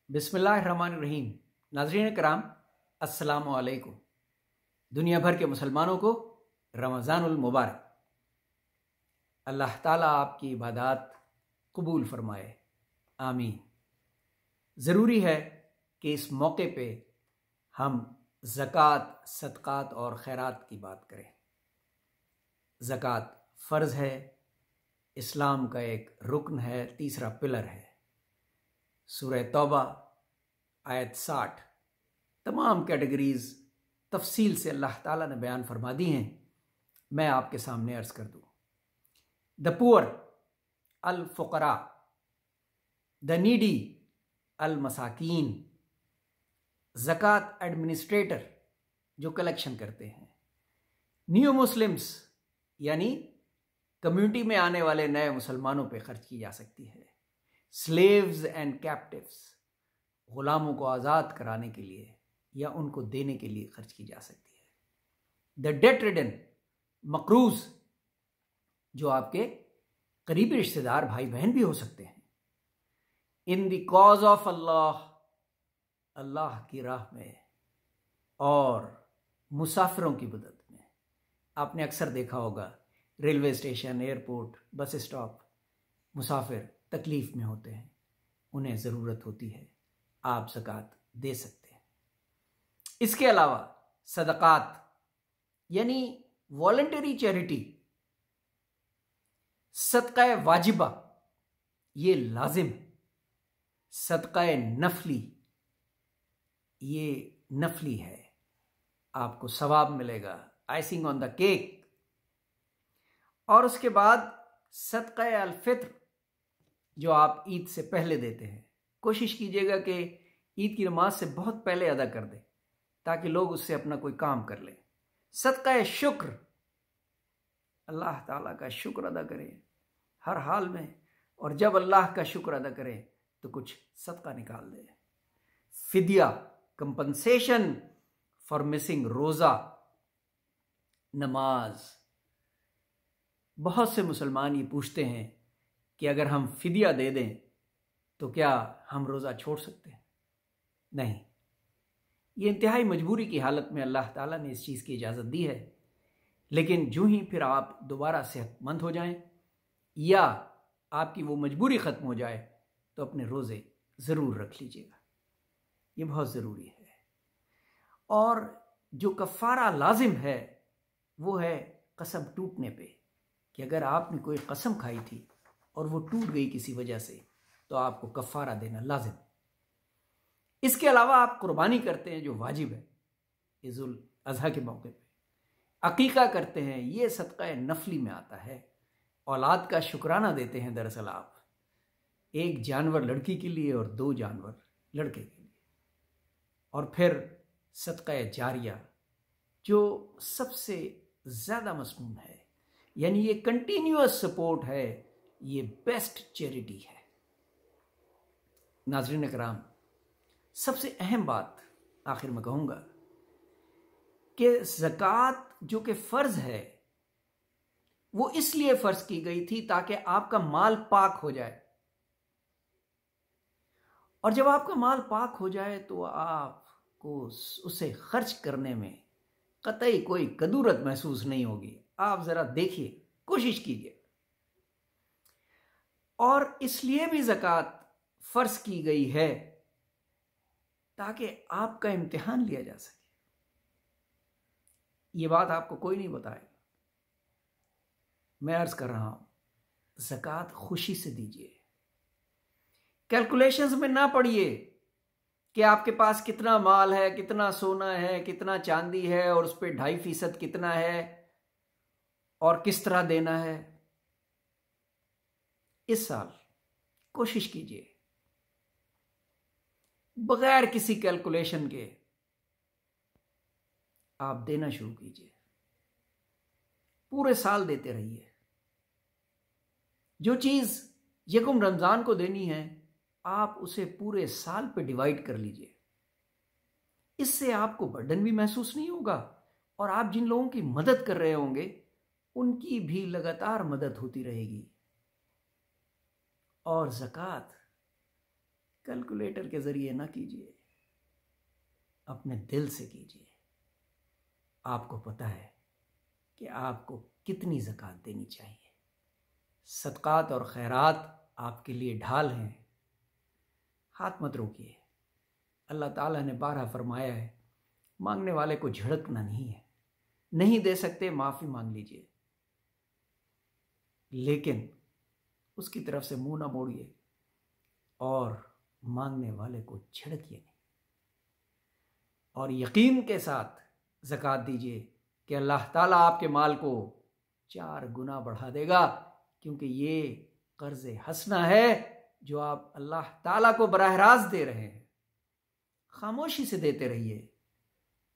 बिस्मिल्लाहिर्रहमानिर्रहीम। नाज़रीन कराम, अस्सलामु अलैकुम। दुनिया भर के मुसलमानों को रमज़ानुल मुबारक। अल्लाह ताला आपकी इबादत कबूल फरमाए, आमीन। ज़रूरी है कि इस मौके पे हम ज़कात, सदक़ात और खैरात की बात करें। ज़कात फ़र्ज़ है, इस्लाम का एक रुकन है, तीसरा पिलर है। सूरह तौबा आयत 60 तमाम कैटेगरीज तफसील से अल्लाह ताला ने बयान फरमा दी हैं। मैं आपके सामने अर्ज़ कर दूँ। द पुअर अल फ़ुक़रा, द नीडी अल मसाकीन। ज़कात एडमिनिस्ट्रेटर जो कलेक्शन करते हैं, न्यू मुस्लिम्स यानी कम्युनिटी में आने वाले नए मुसलमानों पे खर्च की जा सकती है। स्लेव्स एंड कैप्टिव्स, गुलामों को आज़ाद कराने के लिए या उनको देने के लिए खर्च की जा सकती है। द डेट रिडन, मकरूज जो आपके करीबी रिश्तेदार भाई बहन भी हो सकते हैं। इन द कॉज ऑफ अल्लाह, अल्लाह की राह में, और मुसाफिरों की मदद में। आपने अक्सर देखा होगा railway station, airport, bus stop, मुसाफिर तकलीफ में होते हैं, उन्हें ज़रूरत होती है, आप ज़कात दे सकते हैं। इसके अलावा सदक़ात यानी वॉलंटरी चैरिटी, सदक़ा वाजिबा ये लाजिम है, सदक़ा नफली ये नफली है, आपको सवाब मिलेगा, आइसिंग ऑन द केक। और उसके बाद सदक़ा अल फित्र जो आप ईद से पहले देते हैं, कोशिश कीजिएगा कि ईद की नमाज से बहुत पहले अदा कर दें ताकि लोग उससे अपना कोई काम कर लें। सदक़ा शुक्र, अल्लाह ताला का शुक्र अदा करें हर हाल में, और जब अल्लाह का शुक्र अदा करें तो कुछ सदका निकाल दें। फिदिया, कंपनसेशन फॉर मिसिंग रोज़ा, नमाज। बहुत से मुसलमान ये पूछते हैं कि अगर हम फिदिया दे दें तो क्या हम रोज़ा छोड़ सकते हैं? नहीं, ये इंतहाई मजबूरी की हालत में अल्लाह ताला ने इस चीज़ की इजाज़त दी है। लेकिन जो ही फिर आप दोबारा सेहतमंद हो जाएं या आपकी वो मजबूरी ख़त्म हो जाए तो अपने रोज़े ज़रूर रख लीजिएगा, ये बहुत ज़रूरी है। और जो कफ़ारा लाजिम है वो है कसम टूटने पे, कि अगर आपने कोई कसम खाई थी और वो टूट गई किसी वजह से तो आपको कफ़ारा देना लाजिम। इसके अलावा आप कुर्बानी करते हैं जो वाजिब है, ईद-उल अज़हा के मौके पे अकीका करते हैं, ये सदक़ा नफली में आता है। औलाद का शुक्राना देते हैं, दरअसल आप एक जानवर लड़की के लिए और 2 जानवर लड़के के लिए। और फिर सदक़ा जारिया जो सबसे ज़्यादा मसनून है, यानी ये कंटिन्यूअस सपोर्ट है, ये बेस्ट चैरिटी है। नाज़रीन कराम, सबसे अहम बात आखिर में कहूँगा कि ज़कात जो कि फ़र्ज़ है वो इसलिए फ़र्ज़ की गई थी ताकि आपका माल पाक हो जाए, और जब आपका माल पाक हो जाए तो आपको उसे खर्च करने में कतई कोई कदूरत महसूस नहीं होगी। आप ज़रा देखिए, कोशिश कीजिए। और इसलिए भी ज़कात फ़र्ज़ की गई है ताकि आपका इम्तिहान लिया जा सके। ये बात आपको कोई नहीं बताएगा, मैं अर्ज़ कर रहा हूँ, ज़कात खुशी से दीजिए। कैलकुलेशंस में ना पड़िए कि आपके पास कितना माल है, कितना सोना है, कितना चांदी है, और उस पर 2.5% कितना है और किस तरह देना है। इस साल कोशिश कीजिए बगैर किसी कैलकुलेशन के आप देना शुरू कीजिए, पूरे साल देते रहिए। जो चीज़ यकुम रमज़ान को देनी है आप उसे पूरे साल पे डिवाइड कर लीजिए। इससे आपको बर्डन भी महसूस नहीं होगा, और आप जिन लोगों की मदद कर रहे होंगे उनकी भी लगातार मदद होती रहेगी। और ज़कात कैलकुलेटर के ज़रिए ना कीजिए, अपने दिल से कीजिए। आपको पता है कि आपको कितनी ज़कात देनी चाहिए। सदक़ात और खैरात आपके लिए ढाल हैं, हाथ मत रोकिए। अल्लाह ताला ने बारहा फरमाया है, मांगने वाले को झिड़कना नहीं है। नहीं दे सकते, माफ़ी मांग लीजिए, लेकिन उसकी तरफ से मुंह ना मोड़िए और मांगने वाले को झिड़किए नहीं। और यकीन के साथ ज़कात दीजिए कि अल्लाह ताला आपके माल को 4 गुना बढ़ा देगा, क्योंकि ये कर्ज़ हसना है जो आप अल्लाह ताला को बराह रास्त दे रहे हैं। खामोशी से देते रहिए,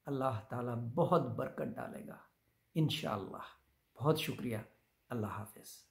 अल्लाह ताला बहुत बरकत डालेगा इंशाअल्लाह। बहुत शुक्रिया। अल्लाह हाफ़िज़।